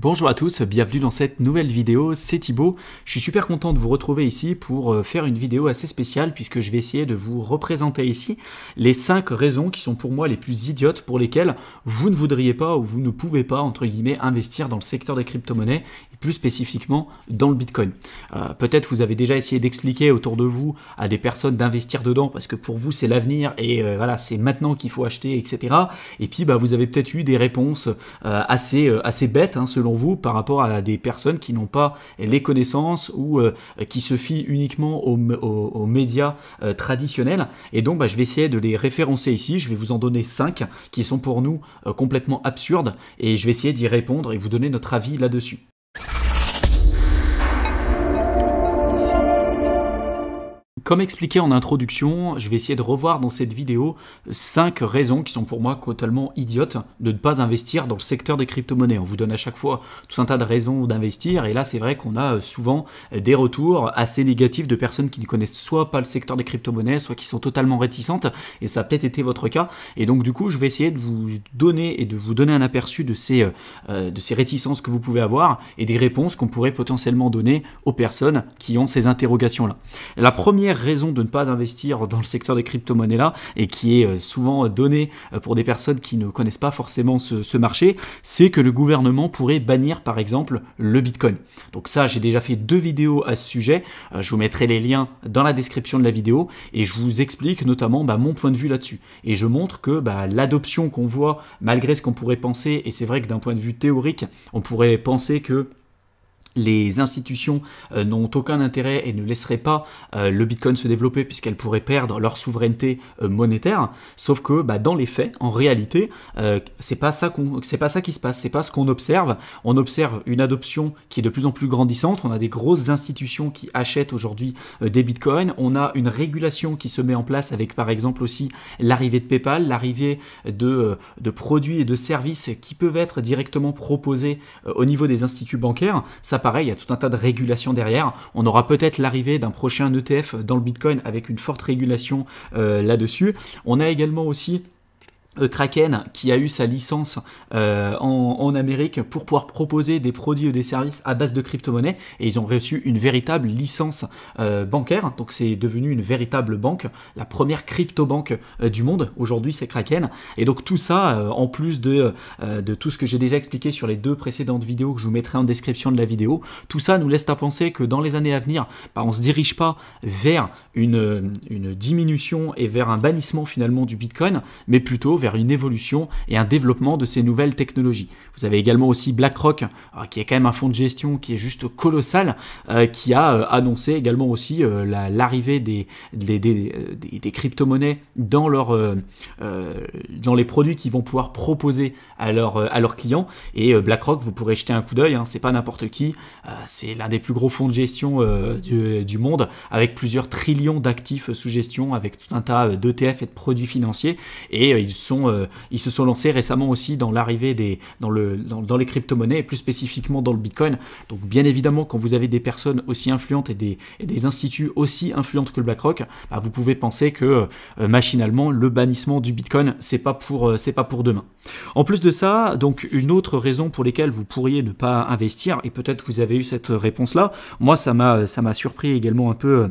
Bonjour à tous, bienvenue dans cette nouvelle vidéo, c'est Thibaut. Je suis super content de vous retrouver ici pour faire une vidéo assez spéciale puisque je vais essayer de vous représenter ici les 5 raisons qui sont pour moi les plus idiotes pour lesquelles vous ne voudriez pas ou vous ne pouvez pas, entre guillemets, investir dans le secteur des crypto-monnaies et plus spécifiquement dans le Bitcoin. Peut-être vous avez déjà essayé d'expliquer autour de vous à des personnes d'investir dedans parce que pour vous c'est l'avenir et voilà, c'est maintenant qu'il faut acheter, etc. Et puis vous avez peut-être eu des réponses assez bêtes, selon vous, par rapport à des personnes qui n'ont pas les connaissances ou qui se fient uniquement aux médias traditionnels. Et donc, je vais essayer de les référencer ici. Je vais vous en donner 5 qui sont pour nous complètement absurdes et je vais essayer d'y répondre et vous donner notre avis là-dessus. Comme expliqué en introduction, je vais essayer de revoir dans cette vidéo 5 raisons qui sont pour moi totalement idiotes de ne pas investir dans le secteur des crypto-monnaies. On vous donne à chaque fois tout un tas de raisons d'investir et là c'est vrai qu'on a souvent des retours assez négatifs de personnes qui ne connaissent soit pas le secteur des crypto-monnaies, soit qui sont totalement réticentes et ça a peut-être été votre cas. Et donc du coup je vais essayer de vous donner un aperçu de ces réticences que vous pouvez avoir et des réponses qu'on pourrait potentiellement donner aux personnes qui ont ces interrogations-là. La première raison de ne pas investir dans le secteur des crypto-monnaies là et qui est souvent donnée pour des personnes qui ne connaissent pas forcément ce marché, c'est que le gouvernement pourrait bannir par exemple le Bitcoin. Donc ça, j'ai déjà fait 2 vidéos à ce sujet, je vous mettrai les liens dans la description de la vidéo et je vous explique notamment mon point de vue là-dessus. Et je montre que l'adoption qu'on voit, malgré ce qu'on pourrait penser, et c'est vrai que d'un point de vue théorique, on pourrait penser que les institutions n'ont aucun intérêt et ne laisseraient pas le Bitcoin se développer puisqu'elles pourraient perdre leur souveraineté monétaire. Sauf que dans les faits, en réalité, c'est pas ça qui se passe, c'est pas ce qu'on observe. On observe une adoption qui est de plus en plus grandissante. On a des grosses institutions qui achètent aujourd'hui des Bitcoins. On a une régulation qui se met en place avec par exemple aussi l'arrivée de PayPal, l'arrivée de produits et de services qui peuvent être directement proposés au niveau des instituts bancaires. Ça, pareil, il y a tout un tas de régulations derrière. On aura peut-être l'arrivée d'un prochain ETF dans le Bitcoin avec une forte régulation là-dessus. On a également aussi Kraken qui a eu sa licence en Amérique pour pouvoir proposer des produits ou des services à base de crypto-monnaie et ils ont reçu une véritable licence bancaire, donc c'est devenu une véritable banque, la première crypto-banque du monde, aujourd'hui c'est Kraken. Et donc tout ça, en plus de tout ce que j'ai déjà expliqué sur les 2 précédentes vidéos que je vous mettrai en description de la vidéo, tout ça nous laisse à penser que dans les années à venir, on ne se dirige pas vers une diminution et vers un bannissement finalement du Bitcoin, mais plutôt vers une évolution et un développement de ces nouvelles technologies. Vous avez également aussi BlackRock, qui est quand même un fonds de gestion qui est juste colossal, qui a annoncé également aussi l'arrivée des crypto-monnaies dans les produits qu'ils vont pouvoir proposer à leurs clients. Et BlackRock, vous pourrez jeter un coup d'œil, c'est pas n'importe qui, c'est l'un des plus gros fonds de gestion du monde, avec plusieurs trillions d'actifs sous gestion, avec tout un tas d'ETF et de produits financiers, et ils se sont lancés récemment aussi dans l'arrivée dans les crypto-monnaies et plus spécifiquement dans le Bitcoin. Donc bien évidemment, quand vous avez des personnes aussi influentes et des instituts aussi influentes que le BlackRock, vous pouvez penser que machinalement le bannissement du Bitcoin c'est pas pour demain. En plus de ça, donc une autre raison pour lesquelles vous pourriez ne pas investir, et peut-être que vous avez eu cette réponse là, moi ça m'a surpris également un peu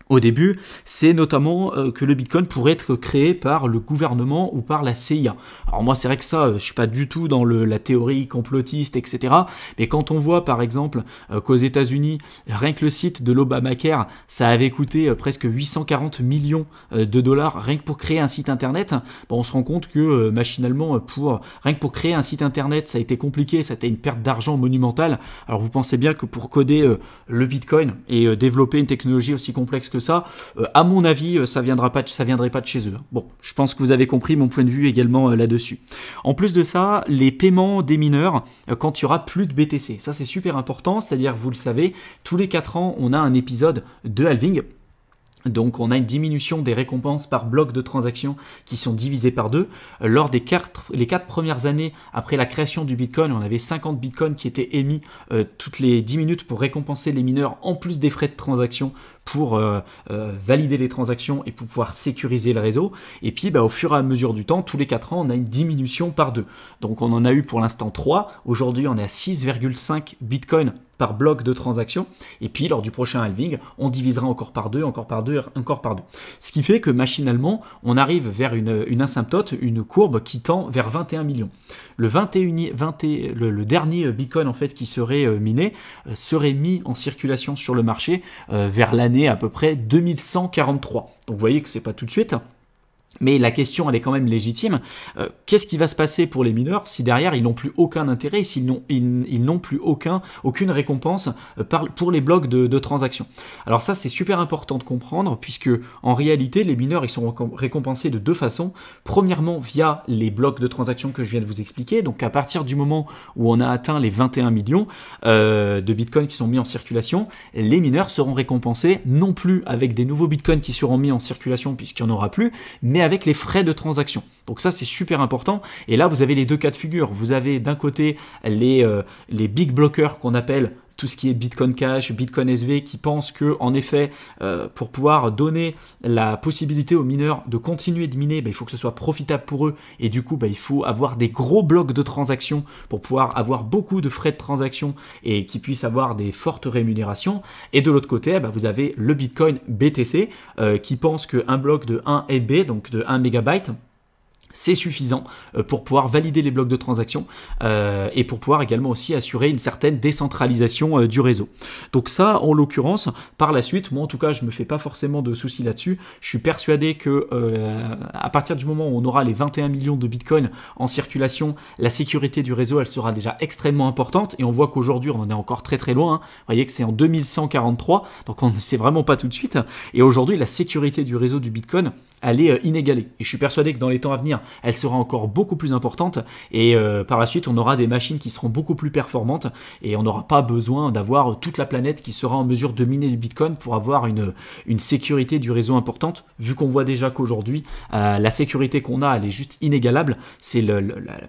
au début, c'est notamment que le Bitcoin pourrait être créé par le gouvernement ou par la CIA. Alors moi, c'est vrai que ça, je suis pas du tout dans la théorie complotiste, etc. Mais quand on voit, par exemple, qu'aux États-Unis, rien que le site de l'Obamacare, ça avait coûté presque 840 millions de dollars rien que pour créer un site internet, on se rend compte que machinalement, rien que pour créer un site internet, ça a été compliqué, ça a été une perte d'argent monumentale. Alors vous pensez bien que pour coder le Bitcoin et développer une technologie aussi complexe que ça, à mon avis, ça viendrait pas de chez eux. Bon, je pense que vous avez compris mon point de vue également là-dessus. En plus de ça, les paiements des mineurs quand il y aura plus de BTC. Ça, c'est super important, c'est-à-dire, vous le savez, tous les 4 ans, on a un épisode de halving. Donc on a une diminution des récompenses par bloc de transactions qui sont divisées par 2. Lors des 4 premières années après la création du Bitcoin, on avait 50 Bitcoins qui étaient émis toutes les 10 minutes pour récompenser les mineurs en plus des frais de transaction pour valider les transactions et pour pouvoir sécuriser le réseau. Et puis au fur et à mesure du temps, tous les 4 ans, on a une diminution par 2. Donc on en a eu pour l'instant 3. Aujourd'hui, on est à 6,5 bitcoins par bloc de transaction. Et puis lors du prochain halving, on divisera encore par 2, encore par 2, encore par 2. Ce qui fait que machinalement, on arrive vers une asymptote, une courbe qui tend vers 21 millions. Le dernier bitcoin en fait qui serait miné serait mis en circulation sur le marché vers l'année à peu près 2143. Donc vous voyez que c'est pas tout de suite. Mais la question, elle est quand même légitime. Qu'est-ce qui va se passer pour les mineurs si derrière, ils n'ont plus aucun intérêt, s'ils n'ont plus aucune récompense pour les blocs de transactions? Alors ça, c'est super important de comprendre, puisque en réalité, les mineurs, ils sont récompensés de 2 façons. Premièrement, via les blocs de transactions que je viens de vous expliquer. Donc à partir du moment où on a atteint les 21 millions de bitcoins qui sont mis en circulation, les mineurs seront récompensés non plus avec des nouveaux bitcoins qui seront mis en circulation, puisqu'il n'y en aura plus, mais avec les frais de transaction. Donc ça, c'est super important. Et là, vous avez les 2 cas de figure. Vous avez d'un côté les big blockers qu'on appelle tout ce qui est Bitcoin Cash, Bitcoin SV, qui pensent que, en effet, pour pouvoir donner la possibilité aux mineurs de continuer de miner, il faut que ce soit profitable pour eux. Et du coup, il faut avoir des gros blocs de transactions pour pouvoir avoir beaucoup de frais de transaction et qu'ils puissent avoir des fortes rémunérations. Et de l'autre côté, vous avez le Bitcoin BTC qui pense qu'un bloc de 1 MB, donc de 1 mégabyte, c'est suffisant pour pouvoir valider les blocs de transaction et pour pouvoir également aussi assurer une certaine décentralisation du réseau. Donc ça, en l'occurrence, par la suite, moi en tout cas, je me fais pas forcément de soucis là-dessus. Je suis persuadé que à partir du moment où on aura les 21 millions de bitcoins en circulation, la sécurité du réseau, elle sera déjà extrêmement importante. Et on voit qu'aujourd'hui, on en est encore très très loin. Vous voyez que c'est en 2143, donc on ne sait vraiment pas tout de suite. Et aujourd'hui, la sécurité du réseau du bitcoin, elle est inégalée. Et je suis persuadé que dans les temps à venir, elle sera encore beaucoup plus importante. Et par la suite, on aura des machines qui seront beaucoup plus performantes. Et on n'aura pas besoin d'avoir toute la planète qui sera en mesure de miner du Bitcoin pour avoir une sécurité du réseau importante. Vu qu'on voit déjà qu'aujourd'hui, la sécurité qu'on a, elle est juste inégalable. C'est la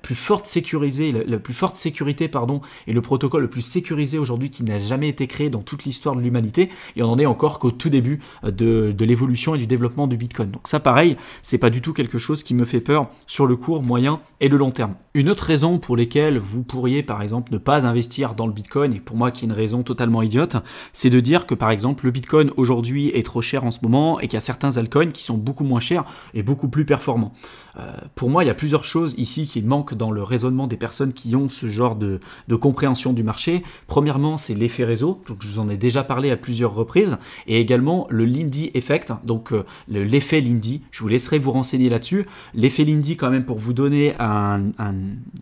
plus forte sécurité, et le protocole le plus sécurisé aujourd'hui qui n'a jamais été créé dans toute l'histoire de l'humanité. Et on en est encore qu'au tout début de l'évolution et du développement du Bitcoin. Donc ça, pareil, c'est pas du tout quelque chose qui me fait peur sur le court, moyen et le long terme. Une autre raison pour lesquelles vous pourriez par exemple ne pas investir dans le Bitcoin, et pour moi qui est une raison totalement idiote, c'est de dire que par exemple le Bitcoin aujourd'hui est trop cher en ce moment et qu'il y a certains altcoins qui sont beaucoup moins chers et beaucoup plus performants. Pour moi, il y a plusieurs choses ici qui manquent dans le raisonnement des personnes qui ont ce genre de compréhension du marché. Premièrement, c'est l'effet réseau, donc je vous en ai déjà parlé à plusieurs reprises, et également le Lindy Effect, donc l'effet Lindy. Je vous laisserai vous renseigner là-dessus. L'effet Lindy, quand même, pour vous donner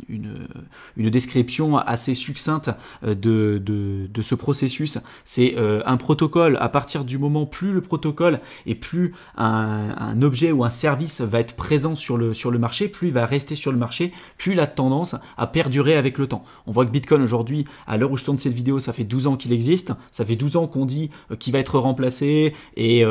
une description assez succincte de ce processus, c'est un protocole. À partir du moment, plus le protocole et plus un objet ou un service va être présent sur le marché, plus il va rester sur le marché, plus il a tendance à perdurer avec le temps. On voit que Bitcoin aujourd'hui, à l'heure où je tourne cette vidéo, ça fait 12 ans qu'il existe, ça fait 12 ans qu'on dit qu'il va être remplacé et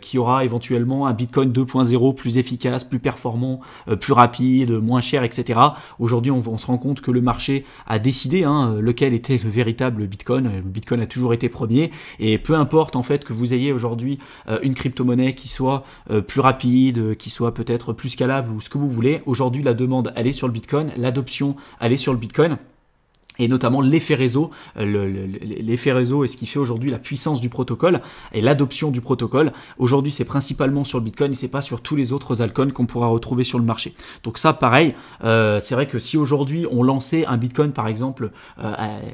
qu'il y aura éventuellement un Bitcoin 2.0 plus efficace, plus performant, plus rapide, moins cher, etc. Aujourd'hui, on se rend compte que le marché a décidé lequel était le véritable Bitcoin. Le Bitcoin a toujours été premier, et peu importe en fait que vous ayez aujourd'hui une crypto-monnaie qui soit plus rapide, qui soit peut-être plus scalable ou ce que vous voulez. Aujourd'hui, la demande, elle est sur le Bitcoin, l'adoption, elle est sur le Bitcoin. Et notamment l'effet réseau, l'effet réseau est ce qui fait aujourd'hui la puissance du protocole et l'adoption du protocole. Aujourd'hui, c'est principalement sur le Bitcoin et c'est pas sur tous les autres altcoins qu'on pourra retrouver sur le marché. Donc ça, pareil, c'est vrai que si aujourd'hui on lançait un Bitcoin, par exemple,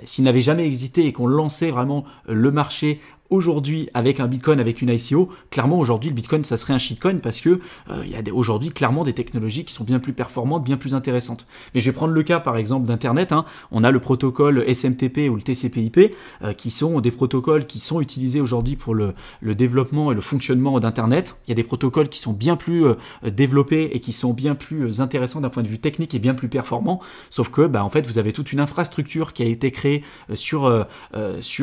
s'il n'avait jamais existé et qu'on lançait vraiment le marché aujourd'hui avec un Bitcoin, avec une ICO, clairement aujourd'hui le Bitcoin ça serait un shitcoin parce que il y a aujourd'hui clairement des technologies qui sont bien plus performantes, bien plus intéressantes. Mais je vais prendre le cas par exemple d'Internet, on a le protocole SMTP ou le TCP/IP qui sont des protocoles qui sont utilisés aujourd'hui pour le développement et le fonctionnement d'Internet. Il y a des protocoles qui sont bien plus développés et qui sont bien plus intéressants d'un point de vue technique et bien plus performants, sauf que en fait vous avez toute une infrastructure qui a été créée sur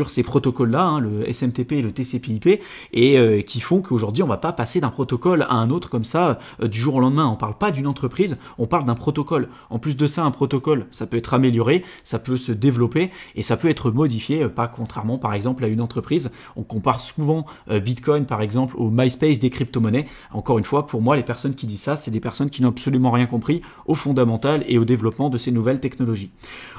ces protocoles-là, le SMTP SMTP et le TCP/IP et qui font qu'aujourd'hui on va pas passer d'un protocole à un autre comme ça du jour au lendemain. On parle pas d'une entreprise, on parle d'un protocole. En plus de ça, un protocole, ça peut être amélioré, ça peut se développer et ça peut être modifié, pas contrairement par exemple à une entreprise. On compare souvent Bitcoin par exemple au MySpace des crypto-monnaies. Encore une fois, pour moi, les personnes qui disent ça, c'est des personnes qui n'ont absolument rien compris au fondamental et au développement de ces nouvelles technologies.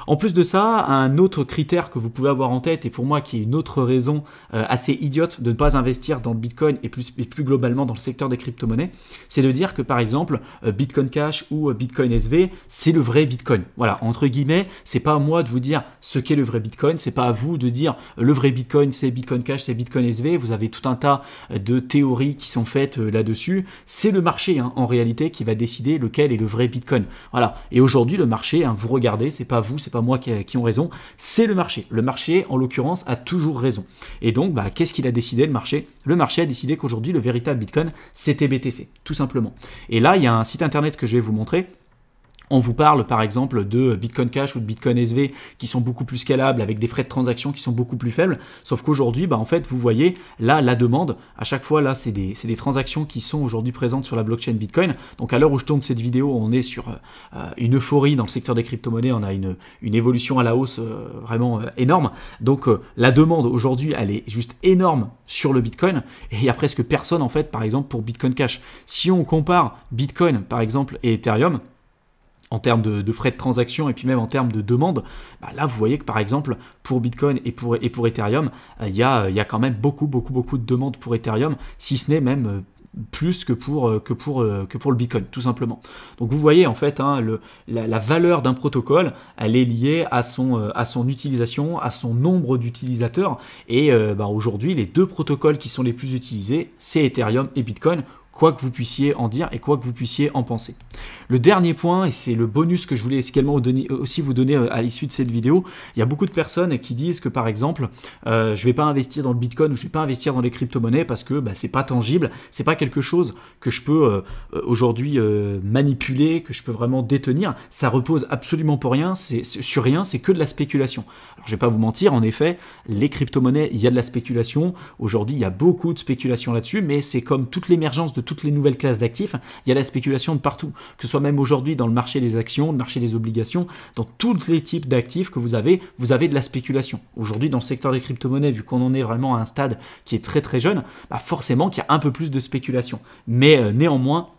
En plus de ça, un autre critère que vous pouvez avoir en tête, et pour moi qui est une autre raison assez idiote de ne pas investir dans le Bitcoin et plus globalement dans le secteur des crypto-monnaies, c'est de dire que par exemple Bitcoin Cash ou Bitcoin SV, c'est le vrai Bitcoin. Voilà, entre guillemets, c'est pas à moi de vous dire ce qu'est le vrai Bitcoin, c'est pas à vous de dire le vrai Bitcoin c'est Bitcoin Cash, c'est Bitcoin SV, vous avez tout un tas de théories qui sont faites là-dessus, c'est le marché en réalité qui va décider lequel est le vrai Bitcoin. Voilà, et aujourd'hui le marché, vous regardez, c'est pas vous, c'est pas moi qui ont raison, c'est le marché. Le marché, en l'occurrence, a toujours raison. Et donc, qu'est-ce qu'il a décidé, le marché? Le marché a décidé qu'aujourd'hui, le véritable Bitcoin, c'était BTC, tout simplement. Et là, il y a un site internet que je vais vous montrer. On vous parle par exemple de Bitcoin Cash ou de Bitcoin SV qui sont beaucoup plus scalables avec des frais de transaction qui sont beaucoup plus faibles. Sauf qu'aujourd'hui, en fait, vous voyez là la demande. À chaque fois, là, c'est des transactions qui sont aujourd'hui présentes sur la blockchain Bitcoin. Donc à l'heure où je tourne cette vidéo, on est sur une euphorie dans le secteur des crypto-monnaies. On a une évolution à la hausse vraiment énorme. Donc la demande aujourd'hui, elle est juste énorme sur le Bitcoin. Et il y a presque personne en fait, par exemple, pour Bitcoin Cash. Si on compare Bitcoin, par exemple, et Ethereum, en termes de frais de transaction et puis même en termes de demande, là vous voyez que par exemple pour Bitcoin et pour Ethereum, il y a quand même beaucoup de demandes pour Ethereum, si ce n'est même plus que pour le Bitcoin, tout simplement. Donc vous voyez en fait la valeur d'un protocole, elle est liée à son utilisation, à son nombre d'utilisateurs et aujourd'hui les deux protocoles qui sont les plus utilisés, c'est Ethereum et Bitcoin, quoi que vous puissiez en dire et quoi que vous puissiez en penser. Le dernier point, et c'est le bonus que je voulais également aussi vous donner à l'issue de cette vidéo, il y a beaucoup de personnes qui disent que par exemple, je ne vais pas investir dans le Bitcoin ou je ne vais pas investir dans les crypto-monnaies parce que c'est pas tangible, c'est pas quelque chose que je peux aujourd'hui manipuler, que je peux vraiment détenir, ça repose absolument pour rien, sur rien, c'est que de la spéculation. Alors je vais pas vous mentir, en effet, les crypto-monnaies, il y a de la spéculation, aujourd'hui il y a beaucoup de spéculation là-dessus, mais c'est comme toute l'émergence de toutes les nouvelles classes d'actifs, il y a la spéculation de partout, que ce soit même aujourd'hui dans le marché des actions, le marché des obligations, dans tous les types d'actifs que vous avez de la spéculation. Aujourd'hui, dans le secteur des crypto-monnaies, vu qu'on en est vraiment à un stade qui est très très jeune, forcément qu'il y a un peu plus de spéculation. Mais néanmoins,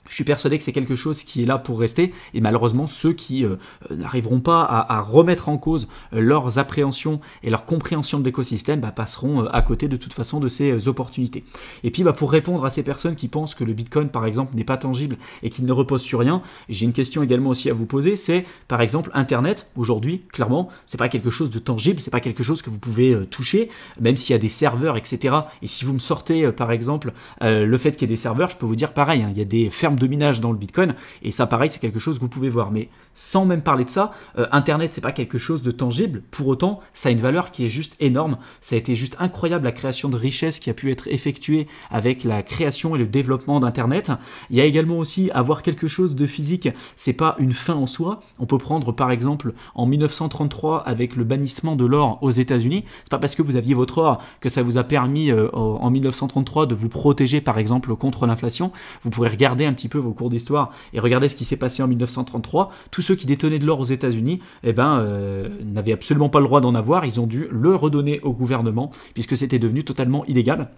je suis persuadé que c'est quelque chose qui est là pour rester et malheureusement ceux qui n'arriveront pas à remettre en cause leurs appréhensions et leur compréhension de l'écosystème passeront à côté de toute façon de ces opportunités. Et puis pour répondre à ces personnes qui pensent que le Bitcoin par exemple n'est pas tangible et qu'il ne repose sur rien, j'ai une question également aussi à vous poser, c'est par exemple Internet, aujourd'hui clairement c'est pas quelque chose de tangible, c'est pas quelque chose que vous pouvez toucher, même s'il y a des serveurs etc. Et si vous me sortez par exemple le fait qu'il y ait des serveurs, je peux vous dire pareil, il y a des fermes de minage dans le Bitcoin et ça pareil c'est quelque chose que vous pouvez voir, mais sans même parler de ça, Internet c'est pas quelque chose de tangible, pour autant ça a une valeur qui est juste énorme, ça a été juste incroyable la création de richesses qui a pu être effectuée avec la création et le développement d'Internet. Il y a également aussi avoir quelque chose de physique, c'est pas une fin en soi. On peut prendre par exemple en 1933 avec le bannissement de l'or aux États-Unis, c'est pas parce que vous aviez votre or que ça vous a permis en 1933 de vous protéger par exemple contre l'inflation. Vous pourrez regarder un petit peu vos cours d'histoire et regarder ce qui s'est passé en 1933. Tous ceux qui détenaient de l'or aux États-Unis, n'avaient absolument pas le droit d'en avoir. Ils ont dû le redonner au gouvernement puisque c'était devenu totalement illégal.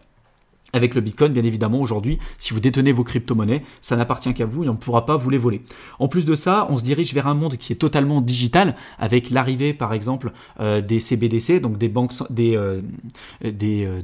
Avec le Bitcoin, bien évidemment, aujourd'hui, si vous détenez vos crypto-monnaies, ça n'appartient qu'à vous et on ne pourra pas vous les voler. En plus de ça, on se dirige vers un monde qui est totalement digital, avec l'arrivée, par exemple, des CBDC, donc des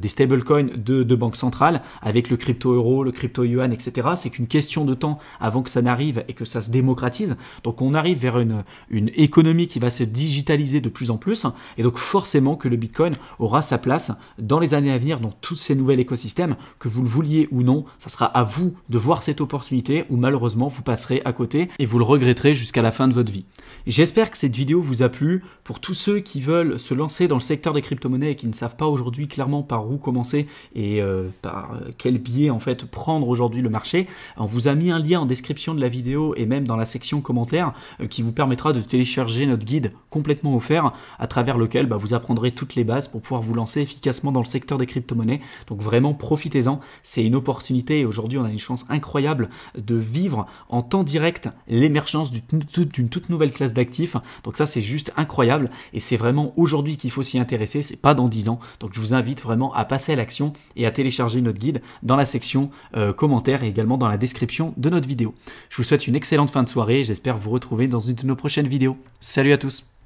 stablecoins de banques centrales, avec le crypto-euro, le crypto-yuan, etc. C'est qu'une question de temps avant que ça n'arrive et que ça se démocratise. Donc on arrive vers une économie qui va se digitaliser de plus en plus, et donc forcément que le Bitcoin aura sa place dans les années à venir dans tous ces nouveaux écosystèmes. que vous le vouliez ou non, ça sera à vous de voir cette opportunité ou malheureusement vous passerez à côté et vous le regretterez jusqu'à la fin de votre vie. J'espère que cette vidéo vous a plu. Pour tous ceux qui veulent se lancer dans le secteur des crypto-monnaies et qui ne savent pas aujourd'hui clairement par où commencer et par quel biais en fait prendre aujourd'hui le marché, on vous a mis un lien en description de la vidéo et même dans la section commentaires qui vous permettra de télécharger notre guide complètement offert à travers lequel vous apprendrez toutes les bases pour pouvoir vous lancer efficacement dans le secteur des crypto-monnaies. Donc vraiment profitez-en, c'est une opportunité et aujourd'hui on a une chance incroyable de vivre en temps direct l'émergence d'une toute nouvelle classe d'actifs. Donc ça c'est juste incroyable et c'est vraiment aujourd'hui qu'il faut s'y intéresser, c'est pas dans 10 ans. Donc je vous invite vraiment à passer à l'action et à télécharger notre guide dans la section commentaires et également dans la description de notre vidéo. Je vous souhaite une excellente fin de soirée et j'espère vous retrouver dans une de nos prochaines vidéos. Salut à tous!